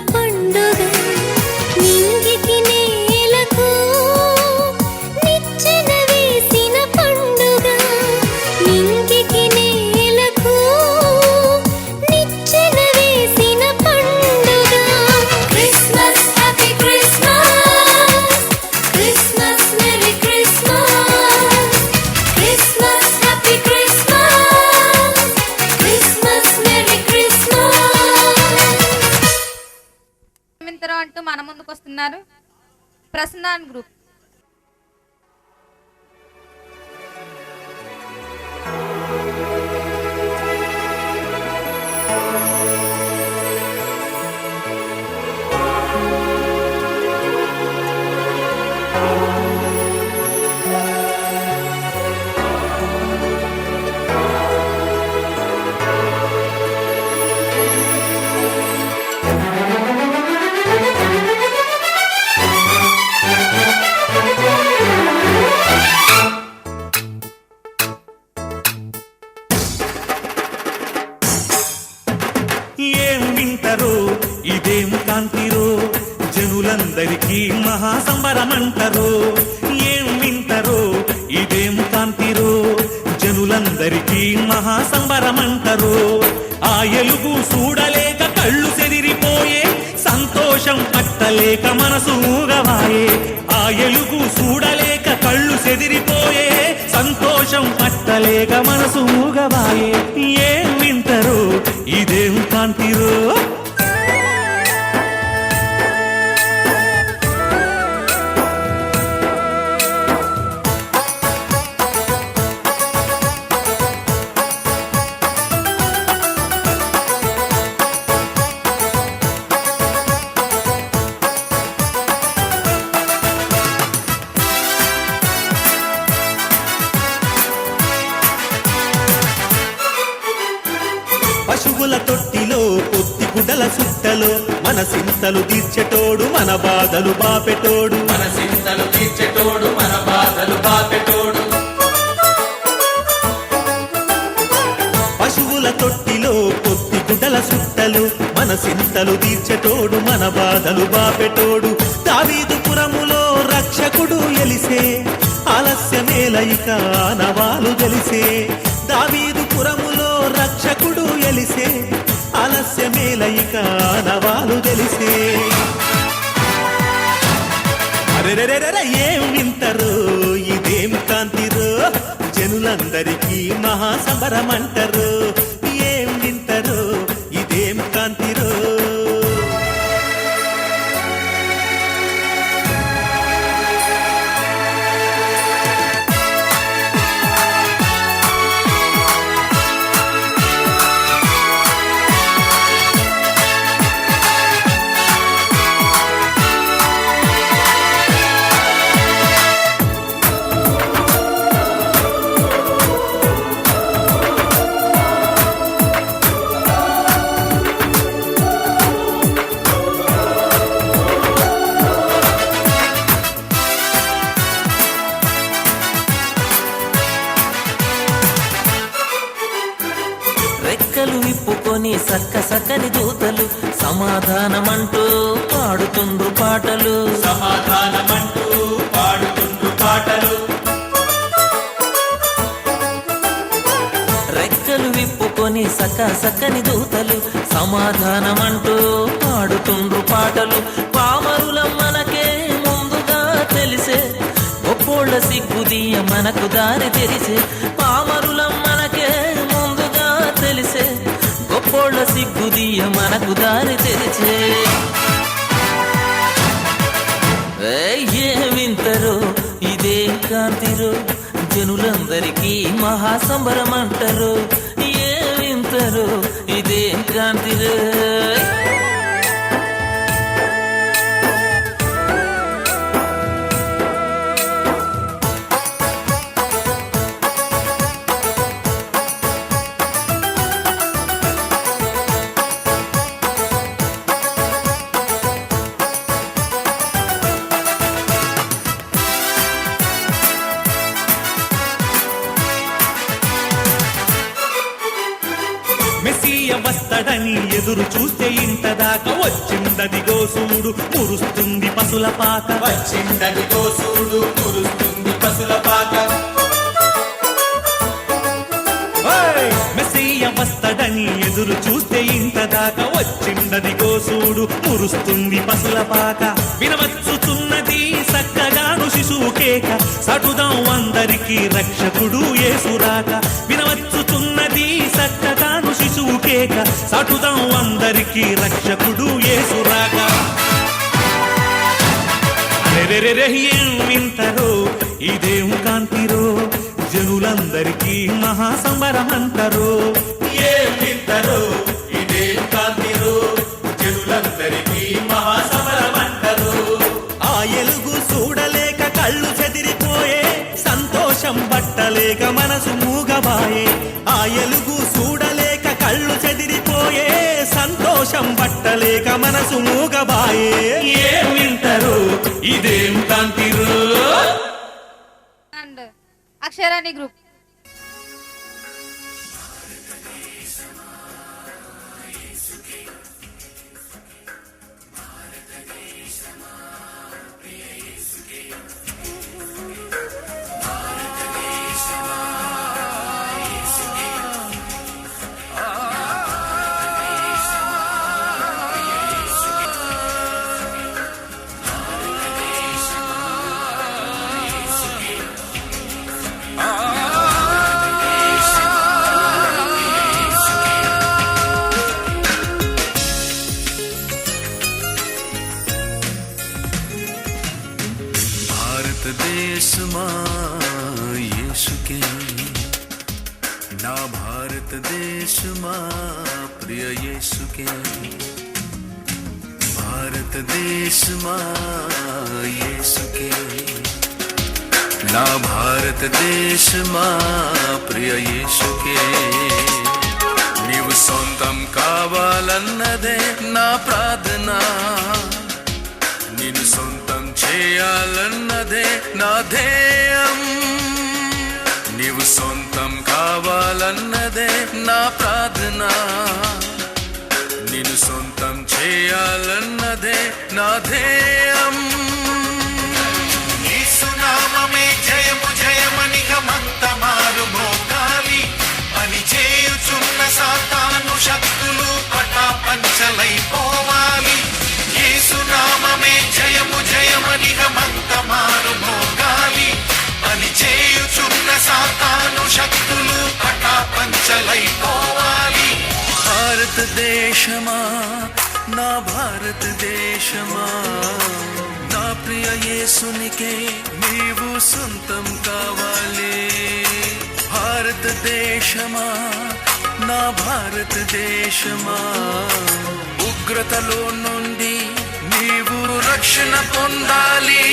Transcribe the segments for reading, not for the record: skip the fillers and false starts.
పండుగ నింగికి నేలకు నిచ్చెన వేసిన పండుగ నింగికి నేలకు నిచ్చెన వేసిన పండుగ Christmas happy Christmas Christmas merry Christmas Christmas happy Christmas Christmas merry Christmas అంటూ మన ముందుకు వస్తున్నారు ప్రసన్నాన్ గ్రూప్. ఏం వింటరో ఇదేం కాంతిరో జనులందరికీ మహాసంబరమంటరో ఏం వింటరో ఇదేం కాంతిరో జనులందరికీ మహాసంబరమంటరో ఆ ఎలుగు చూడలేక కళ్ళు చెదిరిపోయే సంతోషం పట్టలేక మనసు మూగవాయే ఆ ఎలుగు చూడలేక కళ్ళు చెదిరిపోయే సంతోషం పట్టలేక మనసు మూగవాయే ఏం వింటరో ఇదేం కాంతిరో పశువుల తొట్టిలో పొత్తి గుడ్డల సుట్టలో మన సింతలు తీర్చెటోడు మన బాధలు బాపెటోడు మన సింతలు తీర్చెటోడు మన బాధలు బాపెటోడు పశువుల తొట్టిలో పొత్తి గుడ్డల సుట్టలు మన సింతలు తీర్చెటోడు మన బాధలు బాపెటోడు దావీదుపురములో రక్షకుడు ఎలిసే ఆలస్యమేల ఇక ఆనవాలు తెలిసే దావీదుపురములో రక్షకుడు ఎలిసే ఆలస్యమేల ఇక ఆనవాలు తెలిసే అరెరెరెరె ఏం వింటరో ఇదేం కాంతిరో జనులందరికీ మహాసంబరమంటరో ఏం వింటరో ఇదేం కాంతిరో రెక్కలు విప్పుకొని సక్క సక్కని దూతలు సమాధానమంటూ పాడుతుండ్రు పాటలు సమాధానమంటూ పాడుతుండ్రు పాటలు రెక్కలు విప్పుకొని సక్క సక్కని దూతలు సమాధానమంటూ పాడుతుండ్రు పాటలు పామరులం మనకే ముందుగా తెలిసే గొప్పోళ్ళ సిగ్గుదీయ మనకు దారి తెరిసే పామరులం మనకే ముందుగా తెలిసే గొప్పోళ్ళ సిగ్గుదీయ మనకు దారి తెరిచే ఏమింతరో ఇదేం కాంతిరో జనులందరికీ మహాసంబరమంటరో ఏమింతరో ఇదేం కాంతిరో మెస్సియ వస్తాడని ఎదురు చూస్తే ఇంట దాకా వచ్చిందదిగో సూడు మురుస్తుంది పసుల పాక. వచ్చిందదిగో సూడు మురుస్తుంది పసుల పాక. మెస్సయ్య వస్తడని ఎదురు చూస్తే ఇంత దాకా వచ్చిందదిగో సూడు మురుస్తుంది పసుల పాక. వినవచ్చుచున్నది సక్కగాను శిశువు కేక, సటుదాం అందరికి రక్షకుడు యేసురాక. వినవచ్చుచున్నది సక్కగాను శిశువు కేక, సటుదాం అందరికి రక్షకుడు యేసురాక. ఏం వింటారో ఇదేం కాంతిరో, జనులందరికీ మహాసంబరమంటారో. ఏం వింటారో ఇదేం కాంతిరో, జనులందరికీ మహాసమరమంటారు. ఆ ఎలుగు చూడలేక కళ్ళు చెదిరిపోయే, సంతోషం పట్టలేక మనసు మూగబాయే. ఆ ఎలుగు చూడలేక కళ్ళు చెదిరిపోయే, సంతోషం పట్టలేక మనసు మూగబాయే. ఏం వింటారో ఇదేం కాంతిరో. And అక్షరాని group. భారతదేశమా యేసుకే, నా భారతదేశమా ప్రియ యేసుకే. భారతదేశమా యేసుకే, నా భారతదేశమా ప్రియ యేసుకే. నీవు సొంతం కావాలన్నదే నా ప్రార్థన, నిన్ను సొంతం చేయాలన్నదే నా ధ్యేయం. నీవు సొంతం కావాలన్నదే నా ప్రార్థన, నిన్ను సొంతం చేయాలన్నదే నా ధ్యేయం. యేసునామమే జయము జయమనిగమంత మారు మోగాలి, పని చేయుచున్న సాతాను శక్తులు పటాపంచలైపోవాలి. యేసునామమే జయము జయమనిగమంత మారు మోగాలి, పని చేయుచున్న సాతాను శక్తులు పటాపంచలైపోవాలి. భారతదేశమా నా భారతదేశమా, నా ప్రియ యేసునికే నీవు సొంతం కావాలి. భారతదేశమా నా భారతదేశమా, ఉగ్రతలో నుండి నీవు రక్షణ పొందాలి.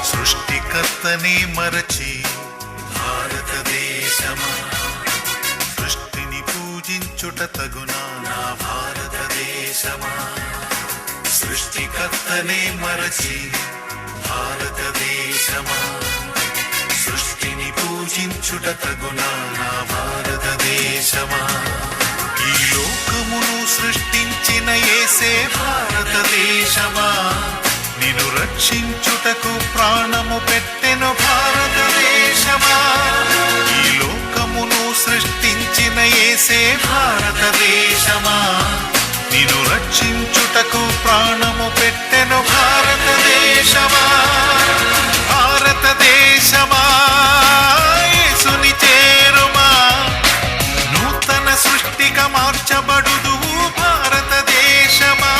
సృష్టికర్తనే మరచి భారతదేశమా, సృష్టిని పూజించుట తగునా నా భారతదేశమా. సృష్టికర్తనే మరచి భారతదేశమా, సృష్టిని పూజించుట తగునా నా భారతదేశమా. ఈ లోకమును సృష్టించిన యేసే భారతదేశమా, నిన్ను రక్షించుటకు ప్రాణము పెట్టెను భారతదేశమా. ఈ లోకమును సృష్టించిన యేసే భారతదేశమా, నిన్ను రక్షించుటకు ప్రాణము పెట్టెను భారతదేశమా. భారతదేశమా యేసుని చేరుమా, నూతన సృష్టిగా మార్చబడుదువు భారతదేశమా.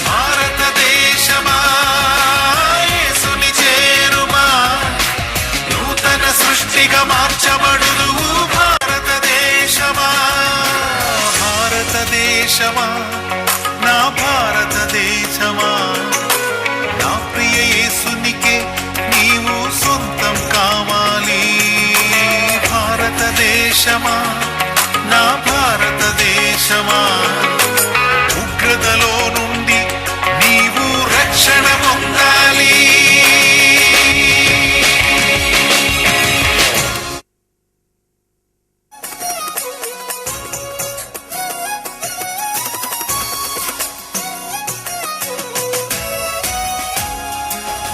భారతదేశ దేశమా నా భారతదేశమా ఉగ్రతలో నుండి నీవు రక్షణ పొందాలి.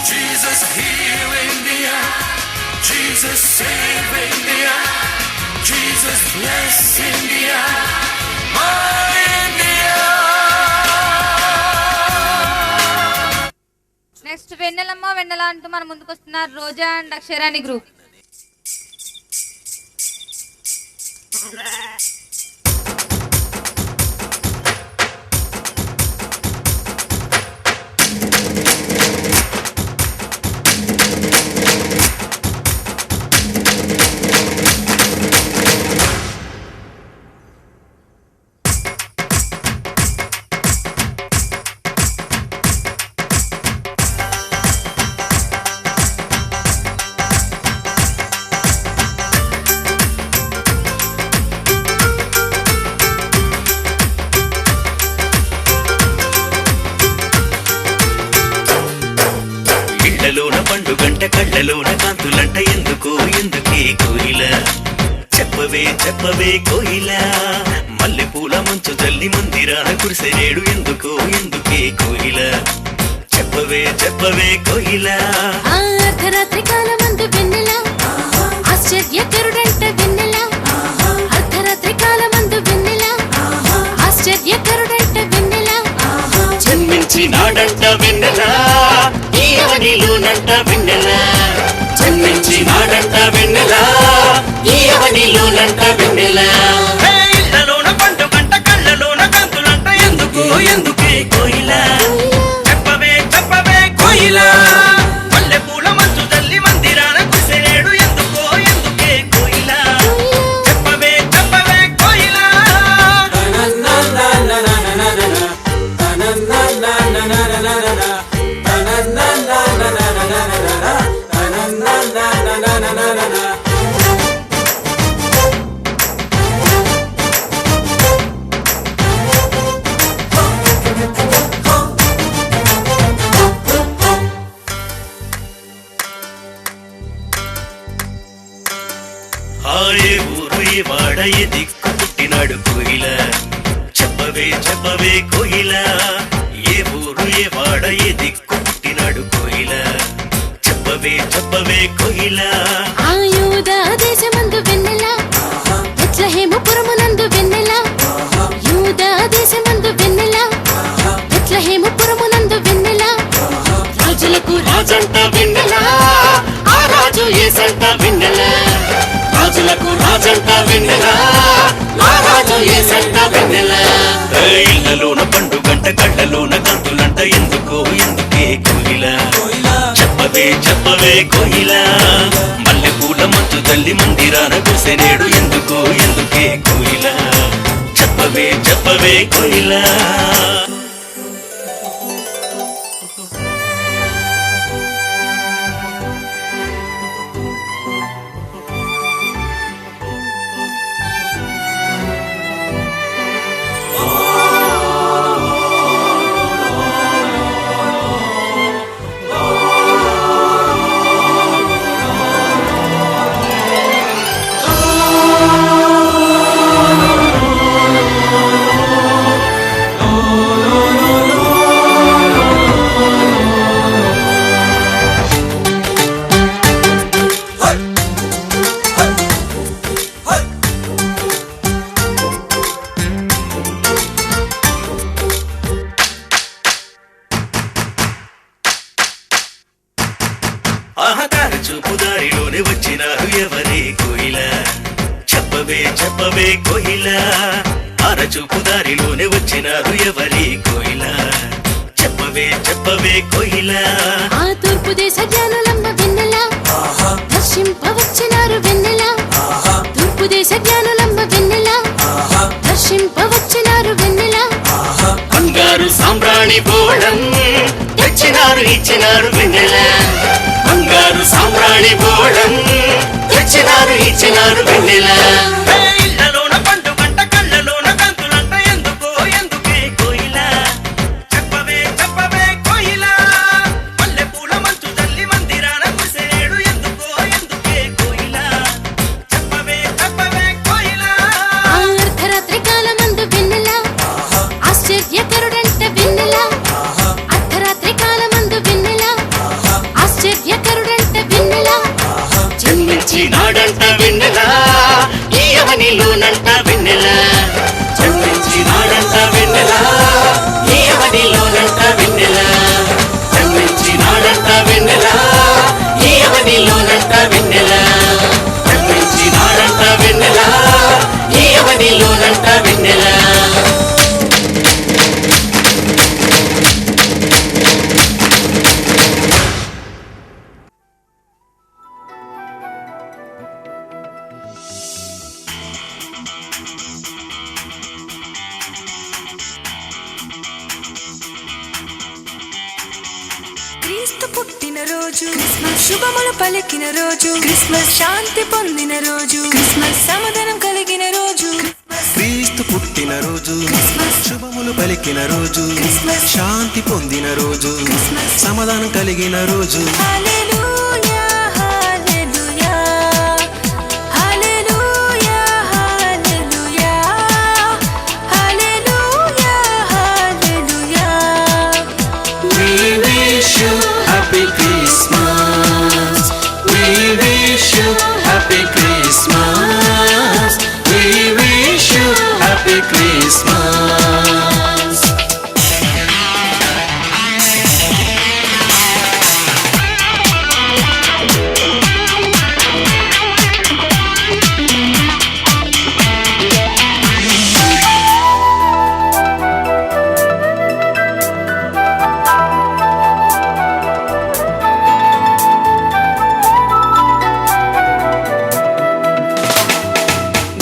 Jesus heal India, Jesus save India, Jesus bless India, my India. Next వెన్నెలమ్మ వెన్నెల అంటూ మన ముందుకు వస్తున్నారు రోజా అండ్ అక్షరాని గ్రూప్. ఇళ్లలోన పండుగంట కళ్ళలోన కాంతులంట ఎందుకో ఎందుకే కోయిల చెప్పవే చెప్పవే కోయిల మల్లె పూల మంచు జల్లి మందిరాన కురిసెనేడు ఎందుకో ఎందుకే కోయిల చెప్పవే చెప్పవే కోయిల. అర్ధరాత్రి కాలమందు వెన్నెల ఆశ్చర్యకరుడంట వెన్నెల అర్ధరాత్రి కాలమందు వెన్నెల ఆశ్చర్యకరుడంట వెన్నెల జన్మించినాడంట వెన్నెల ఈ అవనిలోనంట వెన్నెల జన్మించినాడంట వెన్నెల ఈ అవనిలోనంట వెన్నెల. ఇళ్లలోన పండుగంట కళ్ళలోన కాంతులంట ఎందుకో ఎందుకే కోయిల చెప్పవే చెప్పవే కోయిల మల్లె పూల మంచు తల్లి మందిరాన కురిసెనేడు ఎందుకో ఎందుకే కోయిల చెప్పవే చెప్పవే కోయిల. ఏ ఊరు ఏ వాడ ఏ దిక్కు పుట్టినాడు కోయిల చెప్పవే చెప్పవే కోయిల ఏ ఊరు ఏ వాడ ఏ దిక్కు పుట్టినాడు కోయిల చెప్పవే చెప్పవే కోయిల. యూదా దేశమందు వెన్నెల బెత్లెహేముపురమునందు వెన్నెల యూదా దేశమందు వెన్నెల బెత్లెహేముపురమునందు వెన్నెల రాజులకు రాజంట వెన్నెల ఆ రాజు యేసంట వెన్నెల రాజులకు రాజంట వెన్నెల ఆ రాజు యేసంట వెన్నెల. ఇళ్లలోన పండుగంట కళ్ళలోన కాంతులంట ఎందుకో ఎందుకే కోయిల చెప్పవే చెప్పవే కోయిల మల్లె పూల మంచు తల్లి మందిరాన కురిసెనేడు ఎందుకో ఎందుకే కోయిల చెప్పవే చెప్పవే కోయిల. ఆహకార చూపు దారిలోనే వచ్చినారు ఎవరే కోయిల చెప్పవే చెప్పవే కోయిల ఆర చూపు దారిలోనే వచ్చినారు ఎవరే కోయిల చెప్పవే చెప్పవే కోయిల. ఆ తూర్పు దేశ జ్ఞానులమ్మ వెన్నెల దర్శింపవచ్చినారు వెన్నెల తూర్పు దేశ జ్ఞానులమ్మ వెన్నెల దర్శింపవచ్చినారు వెన్నెల బంగారు సాంబ్రాణి బోళం తెచ్చినారు ఇచ్చినారు వెన్నెల బంగారు సాంబ్రాణి బోళం తెచ్చినారు ఇచ్చినారు వెన్నెల ఇళ్ళలోన పండుగంట కళ్ళలోన కంతులంట ఎందుకో ఎందుకే కోయిలా చెప్పవే చెప్పవే కోయిలా పల్లె పూల మంచు తల్లి మందిరాన కుసేడు ఎందుకో ఎందుకే కోయిలా చెప్పవే చెప్పవే కోయిలా ఆ అర్ధరాత్రి కాలమందు వెన్నెల ఆశ్చర్యకరుడంట వెన్నెల అర్ధరాత్రి కాలమందు వెన్నెల ఆశ్చర్యకరుడంట వెన్నెల జన్మించినాడంట వెన్నెల ఈ అవనిలోనంట వెన్నెల జన్మించినాడంట వెన్నెల ఈ అవనిలోనంట వెన్నెల జన్మించినాడంట వెన్నెల ఈ అవనిలోనంట వెన్నెల జన్మించినాడంట వెన్నెల ఈ అవనిలోనంట వెన్నెల క్రీస్తు పుట్టిన రోజు క్రిస్మస్ శుభములు పలికిన రోజు క్రిస్మస్ శాంతి పొందిన రోజు క్రిస్మస్ సమాధానం కలిగిన రోజు క్రీస్తు పుట్టిన రోజు శుభములు పలికిన రోజు శాంతి పొందిన రోజు సమాధానం కలిగిన రోజు హల్లెలూయా హల్లెలూయా హల్లెలూయా హల్లెలూయా హల్లెలూయా హల్లెలూయా We wish you happy Christmas. We wish you happy Christmas. We wish you happy Christmas.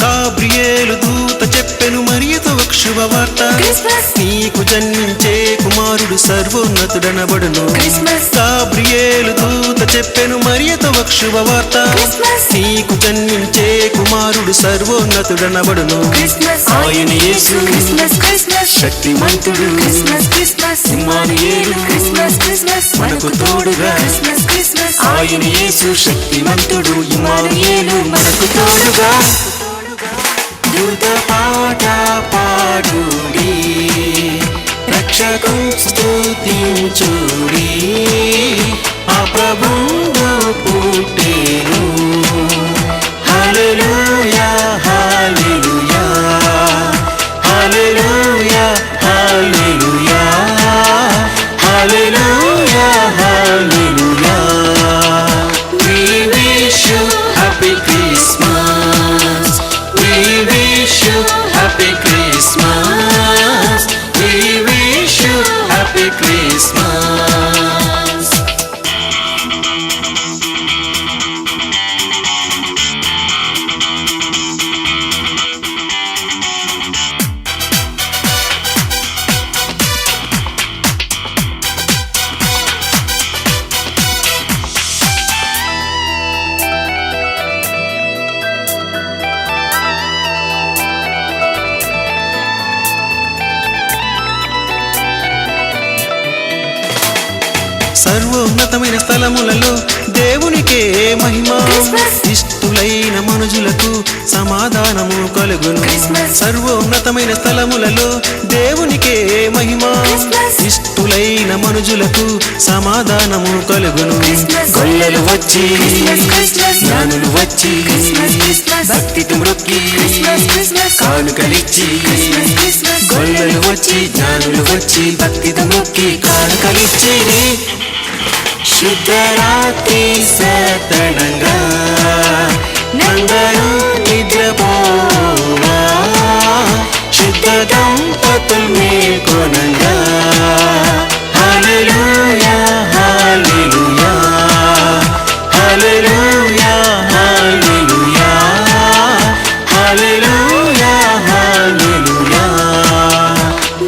Gabriel దూత చెప్పెను మరియతో ఒక శుభవార్త క్రిస్మస్ నీకు జన్మించే కుమారుడు సర్వోన్నతుడనబడును క్రిస్మస్ గాబ్రియేలు దూత చెప్పెను మరియతో ఒక శుభవార్త క్రిస్మస్ నీకు జన్మించే కుమారుడు సర్వోన్నతుడనబడును క్రిస్మస్ ఆయన యేసు క్రిస్మస్ క్రిస్మస్ శక్తిమంతుడు Christmas Christmas Immanuel Christmas Christmas మనకు తోడుగా క్రిస్మస్ క్రిస్మస్ ఆయన యేసు శక్తిమంతుడు ఇమ్మానుయేలు మనకు తోడుగా దూత పాట పాడుడి రక్షకు స్తుతించుడి ఆ ప్రభువు పుట్టెను హల్లెలూయా హల్లెలూయా హల్లెలూయా హల్లెలూయా హల్లెలూయా హల్లెలూయా We wish you happy Christmas. We wish you happy Christmas. We wish you happy Christmas. సర్వోన్నతమైన స్థలములలో దేవునికే మహిమ క్రిస్మస్. ఇష్టులైన మనుజులకు సమాధానము కలుగును క్రిస్మస్. సర్వోన్నతమైన స్థలములలో దేవునికే మహిమ క్రిస్మస్. ఇష్టులైన మనుజులకు సమాధానము కలుగును క్రిస్మస్. గొల్లలు వచ్చి క్రిస్మస్, క్రిస్మస్. జ్ఞానులు వచ్చి క్రిస్మస్, క్రిస్మస్. భక్తితో మ్రొక్కి క్రిస్మస్, క్రిస్మస్. కానుకలిచ్చి క్రిస్మస్, క్రిస్మస్. గొల్లలు వచ్చి జ్ఞానులు వచ్చి భక్తితో మొక్కి కానుకలిచ్చి శుద్ధరాత్రి సతణంగా నందరు నిద్రపోవా శుద్ధ దంపతులు మేల్కొనంగా హల్లెలూయా హల్లెలూయా హల్లెలూయా హల్లెలూయా హల్లెలూయా హల్లెలూయా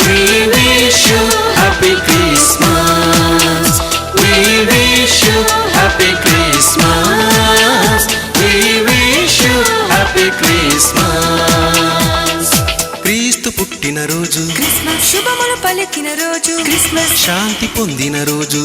We wish you happy Christmas. We wish you happy Christmas. We wish పుట్టిన రోజు క్రిస్మస్ శుభములు పలికిన రోజు క్రిస్మస్ శాంతి పొందిన రోజు